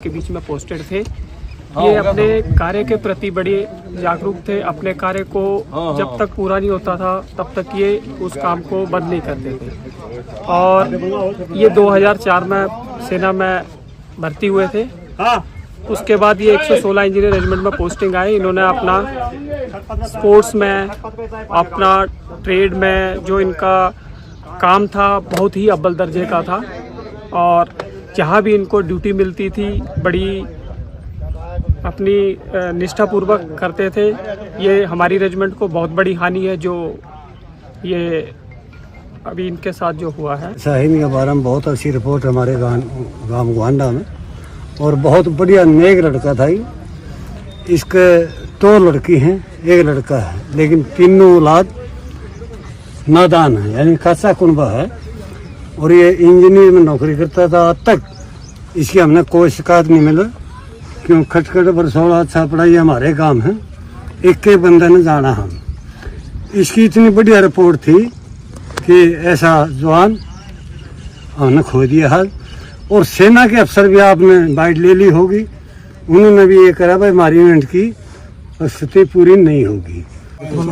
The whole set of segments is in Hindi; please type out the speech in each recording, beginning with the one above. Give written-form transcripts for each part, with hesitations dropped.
के बीच में पोस्टेड थे। ये अपने कार्य के प्रति बड़े जागरूक थे। अपने कार्य को जब तक पूरा नहीं होता था तब तक ये उस काम को बंद नहीं करते थे। और ये 2004 में सेना में भर्ती हुए थे। उसके बाद ये 116 इंजीनियर रेजिमेंट में पोस्टिंग आई। इन्होंने अपना स्पोर्ट्स में, अपना ट्रेड में जो इनका काम था बहुत ही अव्वल दर्जे का था। और जहाँ भी इनको ड्यूटी मिलती थी बड़ी अपनी निष्ठापूर्वक करते थे। ये हमारी रेजिमेंट को बहुत बड़ी हानि है जो ये अभी इनके साथ जो हुआ है। शाहीन के बारे में बहुत अच्छी रिपोर्ट हमारे गांव गोहांडा में, और बहुत बढ़िया नेक लड़का था। इसके 2 लड़की हैं, 1 लड़का है, लेकिन तीनों औलाद नादान है, यानी खासा कुनबा है। और ये इंजीनियर में नौकरी करता था। आज तक इसकी हमने कोई शिकायत नहीं मिला, क्यों खटखट बरसोड़ा अच्छा पढ़ाई हमारे काम है, एक बंदे ने जाना हम। इसकी इतनी बढ़िया रिपोर्ट थी कि ऐसा जवान हमने खो दिया हाल। और सेना के अफसर भी आपने बाइट ले ली होगी, उन्होंने भी ये करा भाई हमारी यूनिट की स्थिति पूरी नहीं होगी।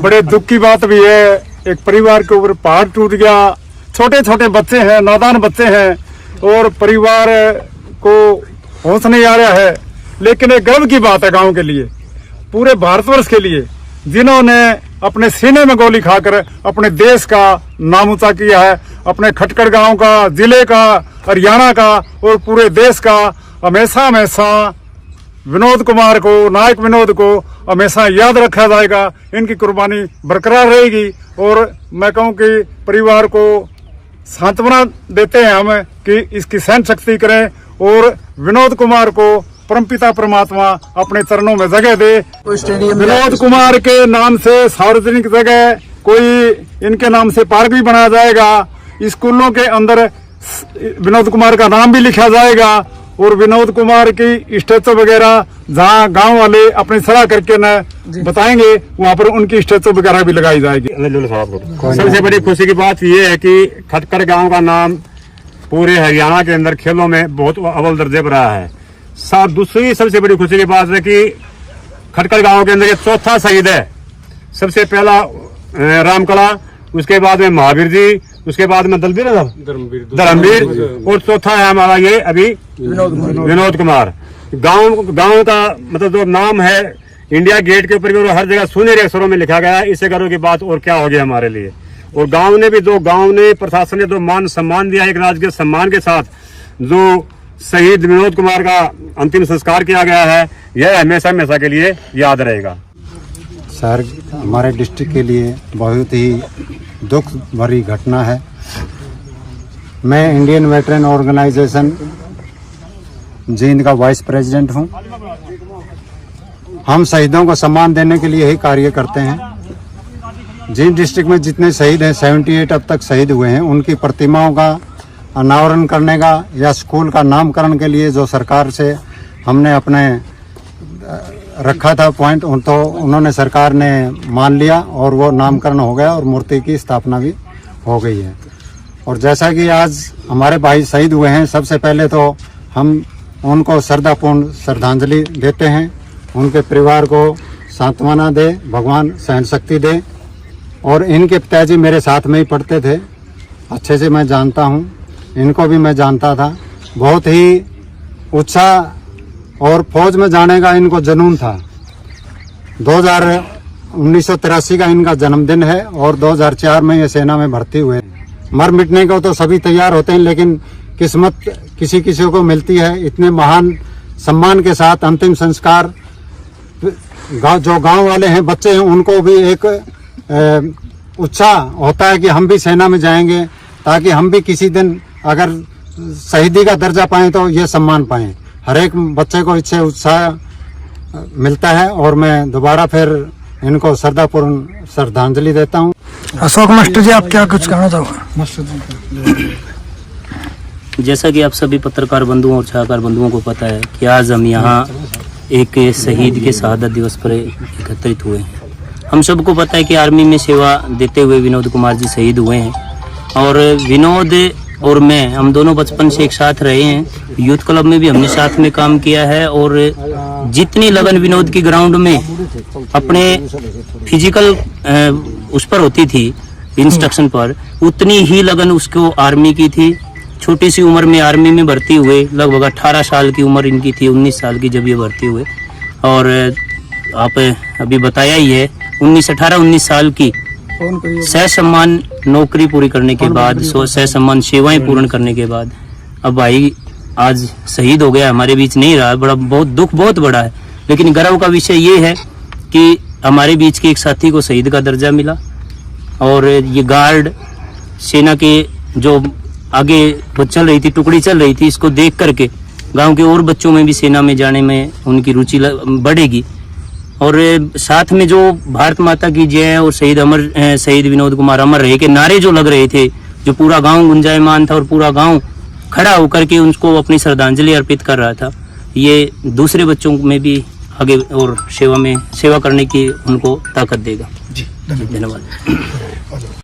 बड़े दुख की बात भी है, एक परिवार के ऊपर पहाड़ टूट गया। छोटे छोटे बच्चे हैं, नादान बच्चे हैं, और परिवार को होश नहीं आ रहा है। लेकिन एक गर्व की बात है गांव के लिए, पूरे भारतवर्ष के लिए, जिन्होंने अपने सीने में गोली खाकर अपने देश का नाम ऊंचा किया है, अपने खटकड़ गांव का, जिले का, हरियाणा का और पूरे देश का। हमेशा हमेशा विनोद कुमार को, नायक विनोद को हमेशा याद रखा जाएगा। इनकी कुर्बानी बरकरार रहेगी। और मैं कहूँ कि परिवार को सांत्वना देते हैं हम कि इसकी सहन शक्ति करें, और विनोद कुमार को परमपिता परमात्मा अपने चरणों में जगह दे। विनोद कुमार के नाम से सार्वजनिक जगह, कोई इनके नाम से पार्क भी बनाया जाएगा। स्कूलों के अंदर विनोद कुमार का नाम भी लिखा जाएगा। और विनोद कुमार की स्टैचू वगैरह जहाँ गांव वाले अपनी सलाह करके न बताएंगे, वहाँ पर उनकी स्टैचू वगैरह भी लगाई जाएगी। सबसे बड़ी खुशी की बात यह है कि खटकड़ गांव का नाम पूरे हरियाणा के अंदर खेलों में बहुत अव्वल दर्जे पर रहा है। साथ दूसरी सबसे बड़ी खुशी की बात है कि खटकड़ गांव के अंदर ये 4था शहीद है। सबसे पहला रामकला, उसके बाद में महावीर जी, उसके बाद में धर्मवीर, और चौथा है हमारा ये अभी विनोद कुमार। गांव का मतलब जो नाम है इंडिया गेट के ऊपर भी हर जगह सुनहरे अक्षरों में लिखा गया है। इससे गर्व की बात और क्या हो गया हमारे लिए। और गांव ने प्रशासन ने जो मान सम्मान दिया, एक राजकीय सम्मान के साथ जो शहीद विनोद कुमार का अंतिम संस्कार किया गया है, यह हमेशा हमेशा के लिए याद रहेगा। सर, हमारे डिस्ट्रिक्ट के लिए बहुत ही दुख भरी घटना है। मैं इंडियन वेटरन ऑर्गेनाइजेशन जींद का वाइस प्रेसिडेंट हूं। हम शहीदों को सम्मान देने के लिए ही कार्य करते हैं। जींद डिस्ट्रिक्ट में जितने शहीद हैं, 78 अब तक शहीद हुए हैं, उनकी प्रतिमाओं का अनावरण करने का या स्कूल का नामकरण के लिए जो सरकार से हमने अपने रखा था पॉइंट, तो उन्होंने सरकार ने मान लिया और वो नामकरण हो गया और मूर्ति की स्थापना भी हो गई है। और जैसा कि आज हमारे भाई शहीद हुए हैं, सबसे पहले तो हम उनको श्रद्धापूर्ण श्रद्धांजलि देते हैं। उनके परिवार को सांत्वना दे, भगवान सहन शक्ति दे। और इनके पिताजी मेरे साथ में ही पढ़ते थे, अच्छे से मैं जानता हूँ, इनको भी मैं जानता था। बहुत ही उत्साह और फौज में जाने का इनको जुनून था। 1983 का इनका जन्मदिन है और 2004 में ये सेना में भर्ती हुए। मर मिटने को तो सभी तैयार होते हैं, लेकिन किस्मत किसी किसी को मिलती है। इतने महान सम्मान के साथ अंतिम संस्कार, जो गांव वाले हैं, बच्चे हैं, उनको भी एक उत्साह होता है कि हम भी सेना में जाएंगे, ताकि हम भी किसी दिन अगर शहीदी का दर्जा पाएं तो ये सम्मान पाएं। हर एक बच्चे को इससे उत्साह मिलता है। और मैं दोबारा फिर इनको श्रद्धापूर्ण श्रद्धांजलि देता हूँ। अशोक मास्टर जी, आप क्या कुछ कहना चाहोगे? जैसा कि आप सभी पत्रकार बंधुओं और छायाकार बंधुओं को पता है कि आज हम यहाँ एक शहीद के शहादत दिवस पर एकत्रित हुए हैं। हम सबको पता है कि आर्मी में सेवा देते हुए विनोद कुमार जी शहीद हुए हैं। और विनोद और मैं, हम दोनों बचपन से एक साथ रहे हैं। यूथ क्लब में भी हमने साथ में काम किया है और जितनी लगन विनोद की ग्राउंड में अपने फिजिकल उस पर होती थी, इंस्ट्रक्शन पर, उतनी ही लगन उसको आर्मी की थी। छोटी सी उम्र में आर्मी में भर्ती हुए, लगभग 18 साल की उम्र इनकी थी, 19 साल की जब ये भर्ती हुए। और आप अभी बताया ही है, 18-19 साल की ससम्मान नौकरी पूरी करने के बाद, ससम्मान सेवाएं पूर्ण करने के बाद अब भाई आज शहीद हो गया, हमारे बीच नहीं रहा। बड़ा बहुत दुख बहुत बड़ा है, लेकिन गर्व का विषय ये है कि हमारे बीच के एक साथी को शहीद का दर्जा मिला। और ये गार्ड सेना के जो आगे वो चल रही थी, टुकड़ी चल रही थी, इसको देख करके गांव के और बच्चों में भी सेना में जाने में उनकी रुचि बढ़ेगी। और साथ में जो भारत माता की जय और शहीद विनोद कुमार अमर रहे के नारे जो लग रहे थे, जो पूरा गांव गुंजायमान था और पूरा गांव खड़ा होकर के उनको अपनी श्रद्धांजलि अर्पित कर रहा था, ये दूसरे बच्चों में भी आगे और सेवा करने की उनको ताकत देगा। जी धन्यवाद।